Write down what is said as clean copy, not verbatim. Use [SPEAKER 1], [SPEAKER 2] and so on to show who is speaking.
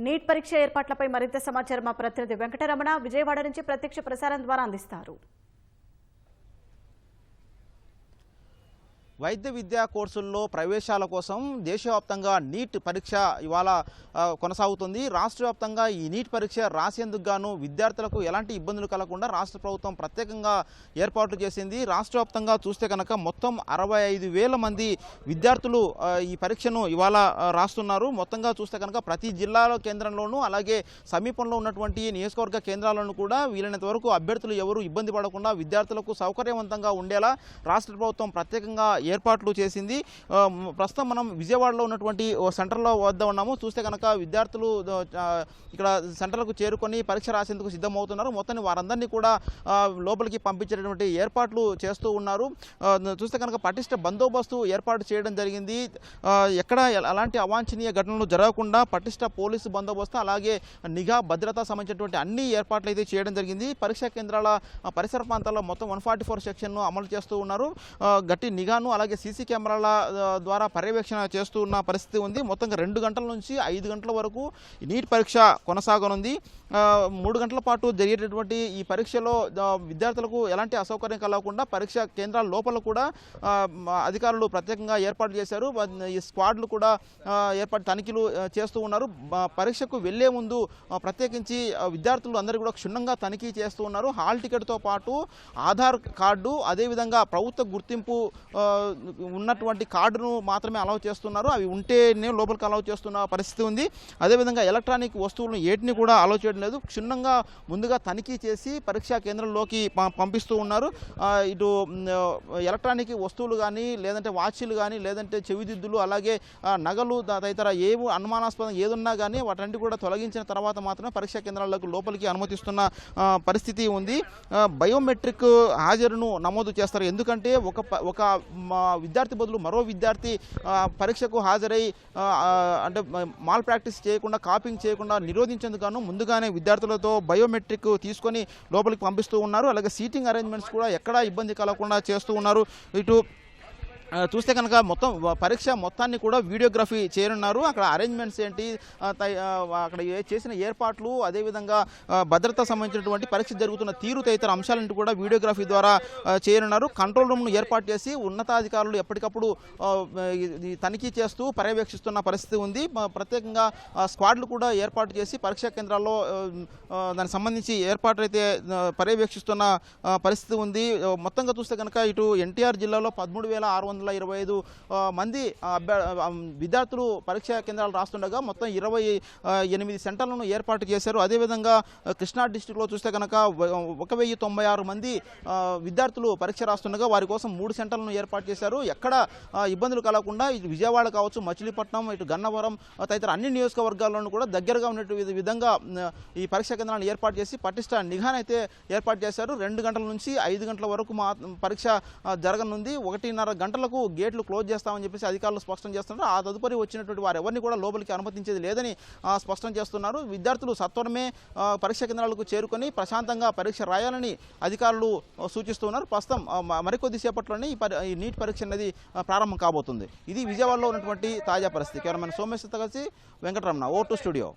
[SPEAKER 1] Neat పరీక్ష ఏర్పాట్లపై మరింత సమాచారం మా ప్రతినిధి వెంకటరమణ విజయవాడ నుంచి ప్రత్యక్ష ప్రసారం ద్వారా అందిస్తారు.
[SPEAKER 2] వైద్య విద్యా కోర్సుల్లో ప్రవేశాల కోసం దేశవ్యాప్తంగా నీట్ పరీక్ష ఇవాళ కొనసాగుతుంది. రాష్ట్ర వ్యాప్తంగా ఈ నీట్ పరీక్ష రాసేందుకు గాను విద్యార్థులకు ఎలాంటి ఇబ్బందులు కలగకుండా రాష్ట్ర ప్రభుత్వం ప్రత్యేకంగా ఏర్పాట్లు చేసింది. రాష్ట్ర వ్యాప్తంగా చూస్తే కనుక మొత్తం 65,000 మంది విద్యార్థులు ఈ పరీక్షను ఇవాళ రాస్తున్నారు. మొత్తంగా చూస్తే కనుక ప్రతి జిల్లాలో కేంద్రంలోనూ అలాగే సమీపంలో ఉన్నటువంటి నియోజకవర్గ కేంద్రాలను కూడా వీలైనంత వరకు అభ్యర్థులు ఎవరు ఇబ్బంది పడకుండా విద్యార్థులకు సౌకర్యవంతంగా ఉండేలా రాష్ట్ర ప్రభుత్వం ప్రత్యేకంగా ఏర్పాట్లు చేసింది. ప్రస్తుతం మనం విజయవాడలో ఉన్నటువంటి సెంటర్లో వద్ద ఉన్నాము. చూస్తే కనుక విద్యార్థులు ఇక్కడ సెంటర్లకు చేరుకొని పరీక్ష రాసేందుకు సిద్ధమవుతున్నారు. మొత్తాన్ని వారందరినీ కూడా లోపలికి పంపించేటటువంటి ఏర్పాట్లు చేస్తూ ఉన్నారు. చూస్తే కనుక పటిష్ట బందోబస్తు ఏర్పాటు చేయడం జరిగింది. ఎక్కడ అలాంటి అవాంఛనీయ ఘటనలు జరగకుండా పటిష్ట పోలీసు బందోబస్తు అలాగే నిఘా భద్రత సంబంధించినటువంటి అన్ని ఏర్పాట్లు అయితే చేయడం జరిగింది. పరీక్షా కేంద్రాల పరిసర ప్రాంతాల్లో మొత్తం 144 సెక్షన్ను అమలు చేస్తూ ఉన్నారు. గట్టి నిఘాను అలాగే సీసీ కెమెరాల ద్వారా పర్యవేక్షణ చేస్తూ ఉన్న పరిస్థితి ఉంది. మొత్తంగా 2 గంటల నుంచి 5 గంటల వరకు నీట్ పరీక్ష కొనసాగనుంది. 3 గంటల పాటు జరిగేటటువంటి ఈ పరీక్షలో విద్యార్థులకు ఎలాంటి అసౌకర్యం కలగకుండా పరీక్ష కేంద్రాల లోపల కూడా అధికారులు ప్రత్యేకంగా ఏర్పాటు చేశారు. ఈ స్క్వాడ్లు కూడా తనిఖీలు చేస్తూ ఉన్నారు. పరీక్షకు వెళ్లే ముందు ప్రత్యేకించి విద్యార్థులు అందరూ కూడా క్షుణ్ణంగా తనిఖీ చేస్తూ ఉన్నారు. హాల్ టికెట్తో పాటు ఆధార్ కార్డు అదేవిధంగా ప్రభుత్వ గుర్తింపు ఉన్నటువంటి కార్డును మాత్రమే అలౌ చేస్తున్నారు. అవి ఉంటేనే లోపలికి అలౌ చేస్తున్న పరిస్థితి ఉంది. అదేవిధంగా ఎలక్ట్రానిక్ వస్తువులను ఏటిని కూడా అలౌ చేయడం లేదు. క్షుణ్ణంగా ముందుగా తనిఖీ చేసి పరీక్షా కేంద్రంలోకి పంపిస్తూ ఉన్నారు. ఇటు ఎలక్ట్రానిక్ వస్తువులు కానీ లేదంటే వాచీలు కానీ లేదంటే చెవిదిద్దులు అలాగే నగలు తదితర ఏవి అనుమానాస్పదం ఏదున్నా కానీ వాటన్నిటి కూడా తొలగించిన తర్వాత మాత్రమే పరీక్షా కేంద్రాలకు లోపలికి అనుమతిస్తున్న పరిస్థితి ఉంది. బయోమెట్రిక్ హాజరును నమోదు చేస్తారు. ఎందుకంటే ఒక విద్యార్థి బదులు మరో విద్యార్థి పరీక్షకు హాజరై అంటే మాల్ ప్రాక్టీస్ చేయకుండా కాపింగ్ చేయకుండా నిరోధించేందుకు ముందుగానే విద్యార్థులతో బయోమెట్రిక్ తీసుకొని లోపలికి పంపిస్తూ ఉన్నారు. అలాగే సీటింగ్ అరేంజ్మెంట్స్ కూడా ఎక్కడా ఇబ్బంది కలగకుండా చేస్తూ ఉన్నారు. ఇటు చూస్తే కనుక మొత్తం పరీక్ష మొత్తాన్ని కూడా వీడియోగ్రఫీ చేయనున్నారు. అక్కడ అరేంజ్మెంట్స్ ఏంటి అక్కడ చేసిన ఏర్పాట్లు అదేవిధంగా భద్రత సంబంధించినటువంటి పరీక్ష జరుగుతున్న తీరు తదితర అంశాలను కూడా వీడియోగ్రఫీ ద్వారా చేయనున్నారు. కంట్రోల్ రూమ్ను ఏర్పాటు చేసి ఉన్నతాధికారులు ఎప్పటికప్పుడు తనిఖీ చేస్తూ పర్యవేక్షిస్తున్న పరిస్థితి ఉంది. ప్రత్యేకంగా స్క్వాడ్లు కూడా ఏర్పాటు చేసి పరీక్షా కేంద్రాల్లో దానికి సంబంధించి ఏర్పాటు అయితే పర్యవేక్షిస్తున్న పరిస్థితి ఉంది. మొత్తంగా చూస్తే కనుక ఇటు ఎన్టీఆర్ జిల్లాలో 13,625 మంది విద్యార్థులు పరీక్షా కేంద్రాలు రాస్తుండగా మొత్తం 28 సెంటర్లను ఏర్పాటు చేశారు. అదేవిధంగా కృష్ణా డిస్టిక్లో చూస్తే కనుక 1,096 మంది విద్యార్థులు పరీక్ష రాస్తుండగా వారి కోసం 3 సెంటర్లను ఏర్పాటు చేశారు. ఎక్కడ ఇబ్బందులు కలగకుండా ఇటు విజయవాడ కావచ్చు, మచిలీపట్నం, ఇటు గన్నవరం తదితర అన్ని నియోజకవర్గాల్లోనూ కూడా దగ్గరగా ఉన్నటువంటి విధంగా ఈ పరీక్షా కేంద్రాలను ఏర్పాటు చేసి పటిష్ట నిఘానైతే ఏర్పాటు చేశారు. 2 గంటల నుంచి 5 గంటల వరకు పరీక్ష జరగనుంది. 1:30 గంటలకు గేట్లు క్లోజ్ చేస్తామని చెప్పేసి అధికారులు స్పష్టం చేస్తున్నారు. ఆ తదుపరి వచ్చినటువంటి వారు ఎవరిని కూడా లోపలికి అనుమతించేది లేదని స్పష్టం చేస్తున్నారు. విద్యార్థులు సత్వరమే పరీక్షా కేంద్రాలకు చేరుకొని ప్రశాంతంగా పరీక్ష రాయాలని అధికారులు సూచిస్తున్నారు. ప్రస్తుతం మరికొద్ది సేపట్లోనే ఈ నీట్ పరీక్ష అనేది ప్రారంభం కాబోతుంది. ఇది విజయవాడలో ఉన్నటువంటి తాజా పరిస్థితి. కెమెరామెన్ సోమేశ్వరతో కలిసి వెంకటరమణ, O2 స్టూడియో.